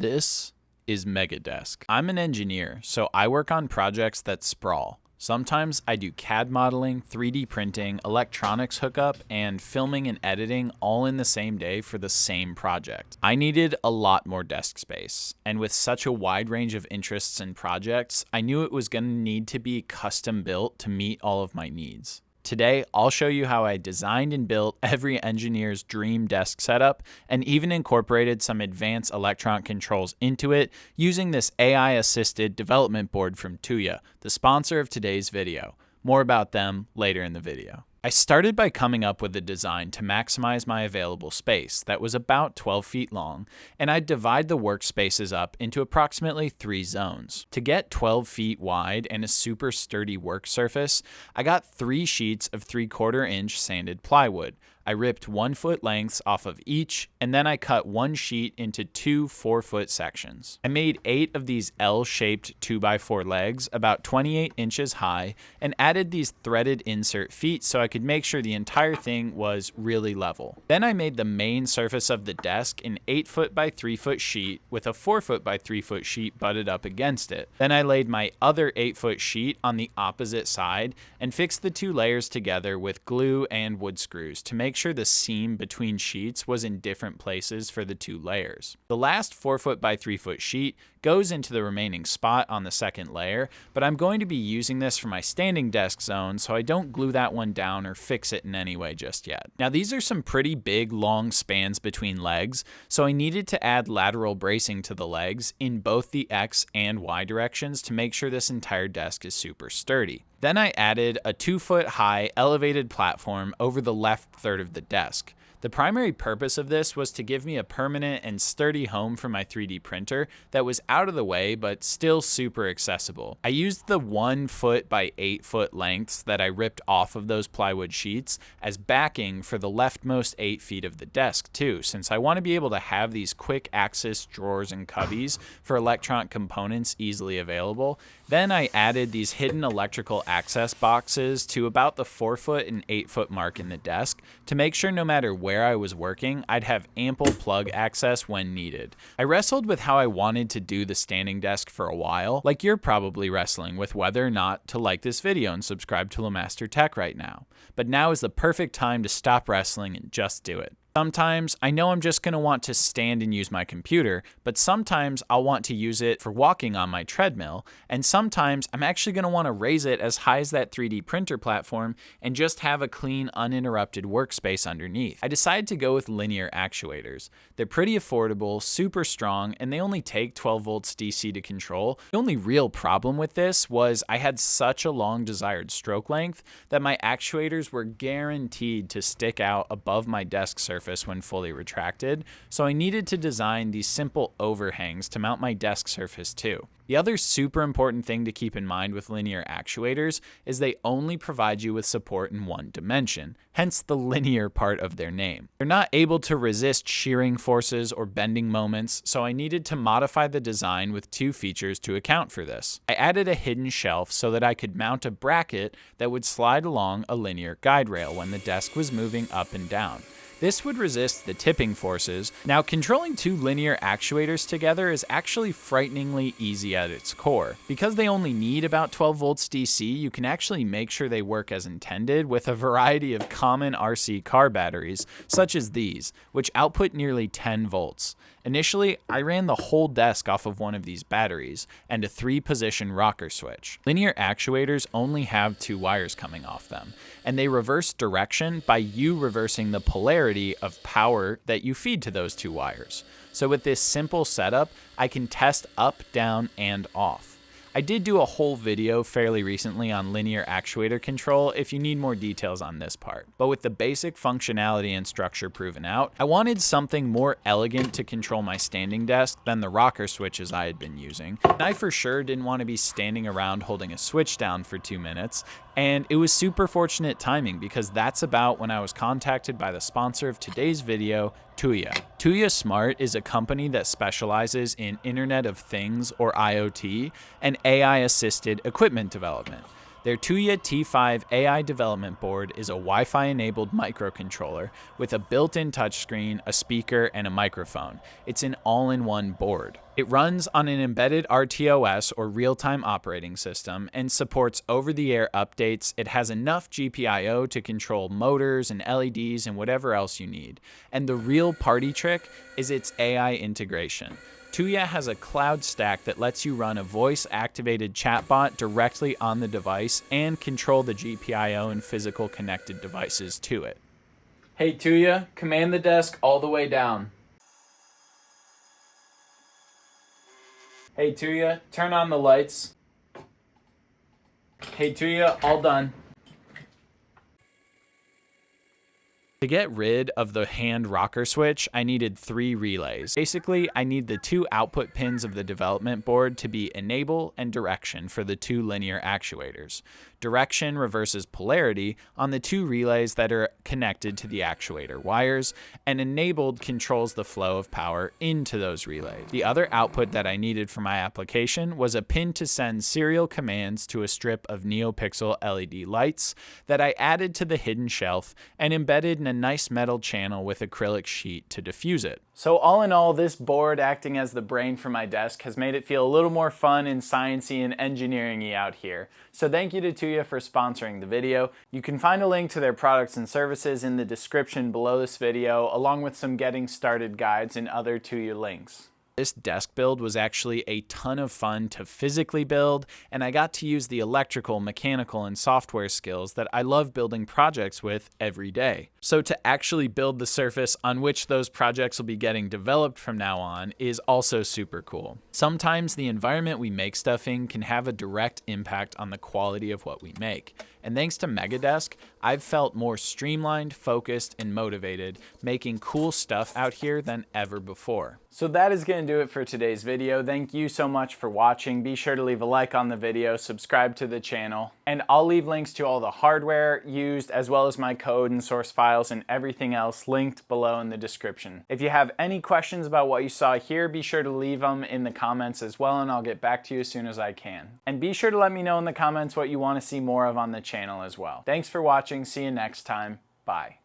This is MEGADESK. I'm an engineer, so I work on projects that sprawl. Sometimes I do CAD modeling, 3D printing, electronics hookup, and filming and editing all in the same day for the same project. I needed a lot more desk space, and with such a wide range of interests and projects, I knew it was going to need to be custom built to meet all of my needs. Today, I'll show you how I designed and built every engineer's dream desk setup and even incorporated some advanced electronic controls into it using this AI-assisted development board from Tuya, the sponsor of today's video. More about them later in the video. I started by coming up with a design to maximize my available space that was about 12 feet long, and I'd divide the workspaces up into approximately 3 zones. To get 12 feet wide and a super sturdy work surface, I got 3 sheets of 3/4 inch sanded plywood. I ripped 1 foot lengths off of each, and then I cut 1 sheet into 2 4-foot sections. I made 8 of these L-shaped 2x4 legs about 28 inches high and added these threaded insert feet so I could make sure the entire thing was really level. Then I made the main surface of the desk an 8-foot by 3-foot sheet with a 4-foot by 3-foot sheet butted up against it. Then I laid my other 8-foot sheet on the opposite side and fixed the 2 layers together with glue and wood screws to make sure the seam between sheets was in different places for the 2 layers. The last 4-foot by 3-foot sheet goes into the remaining spot on the second layer, but I'm going to be using this for my standing desk zone, so I don't glue that one down or fix it in any way just yet. Now these are some pretty big long spans between legs, so I needed to add lateral bracing to the legs in both the X and Y directions to make sure this entire desk is super sturdy. Then I added a 2-foot high elevated platform over the left third of the desk. The primary purpose of this was to give me a permanent and sturdy home for my 3D printer that was out of the way but still super accessible. I used the 1-foot by 8-foot lengths that I ripped off of those plywood sheets as backing for the leftmost 8 feet of the desk too, since I want to be able to have these quick access drawers and cubbies for electronic components easily available. Then I added these hidden electrical access boxes to about the 4-foot and 8-foot mark in the desk to make sure no matter where I was working, I'd have ample plug access when needed. I wrestled with how I wanted to do the standing desk for a while, like you're probably wrestling with whether or not to like this video and subscribe to Lemaster Tech right now. But now is the perfect time to stop wrestling and just do it. Sometimes I know I'm just going to want to stand and use my computer, but sometimes I'll want to use it for walking on my treadmill, and sometimes I'm actually going to want to raise it as high as that 3D printer platform and just have a clean, uninterrupted workspace underneath. I decided to go with linear actuators. They're pretty affordable, super strong, and they only take 12 volts DC to control. The only real problem with this was I had such a long desired stroke length that my actuators were guaranteed to stick out above my desk surface when fully retracted, so I needed to design these simple overhangs to mount my desk surface too. The other super important thing to keep in mind with linear actuators is they only provide you with support in one dimension, hence the linear part of their name. They're not able to resist shearing forces or bending moments, so I needed to modify the design with 2 features to account for this. I added a hidden shelf so that I could mount a bracket that would slide along a linear guide rail when the desk was moving up and down. This would resist the tipping forces. Now, controlling 2 linear actuators together is actually frighteningly easy at its core. Because they only need about 12 volts DC, you can actually make sure they work as intended with a variety of common RC car batteries, such as these, which output nearly 10 volts. Initially, I ran the whole desk off of one of these batteries and a 3-position rocker switch. Linear actuators only have 2 wires coming off them, and they reverse direction by you reversing the polarity of power that you feed to those 2 wires. So with this simple setup, I can test up, down, and off. I did do a whole video fairly recently on linear actuator control if you need more details on this part. But with the basic functionality and structure proven out, I wanted something more elegant to control my standing desk than the rocker switches I had been using. And I for sure didn't want to be standing around holding a switch down for 2 minutes. And it was super fortunate timing because that's about when I was contacted by the sponsor of today's video, Tuya. Tuya Smart is a company that specializes in Internet of Things or IoT and AI-assisted equipment development. Their Tuya T5 AI development board is a Wi-Fi enabled microcontroller with a built-in touchscreen, a speaker, and a microphone. It's an all-in-one board. It runs on an embedded RTOS or real-time operating system and supports over-the-air updates. It has enough GPIO to control motors and LEDs and whatever else you need. And the real party trick is its AI integration. Tuya has a cloud stack that lets you run a voice-activated chatbot directly on the device and control the GPIO and physical connected devices to it. Hey Tuya, command the desk all the way down. Hey Tuya, turn on the lights. Hey Tuya, all done. To get rid of the hand rocker switch, I needed 3 relays. Basically, I need the 2 output pins of the development board to be enable and direction for the 2 linear actuators. Direction reverses polarity on the 2 relays that are connected to the actuator wires, and enabled controls the flow of power into those relays. The other output that I needed for my application was a pin to send serial commands to a strip of NeoPixel LED lights that I added to the hidden shelf and embedded in a nice metal channel with acrylic sheet to diffuse it. So all in all, this board acting as the brain for my desk has made it feel a little more fun and sciencey and engineering-y out here. So thank you to Tuya for sponsoring the video. You can find a link to their products and services in the description below this video, along with some getting started guides and other Tuya links. This desk build was actually a ton of fun to physically build, and I got to use the electrical, mechanical, and software skills that I love building projects with every day. So to actually build the surface on which those projects will be getting developed from now on is also super cool. Sometimes the environment we make stuff in can have a direct impact on the quality of what we make. And thanks to MEGADESK, I've felt more streamlined, focused, and motivated, making cool stuff out here than ever before. So that is going to do it for today's video. Thank you so much for watching. Be sure to leave a like on the video, subscribe to the channel, and I'll leave links to all the hardware used, as well as my code and source files and everything else linked below in the description. If you have any questions about what you saw here, be sure to leave them in the comments as well, and I'll get back to you as soon as I can. And be sure to let me know in the comments what you want to see more of on the channel as well. Thanks for watching. See you next time. Bye.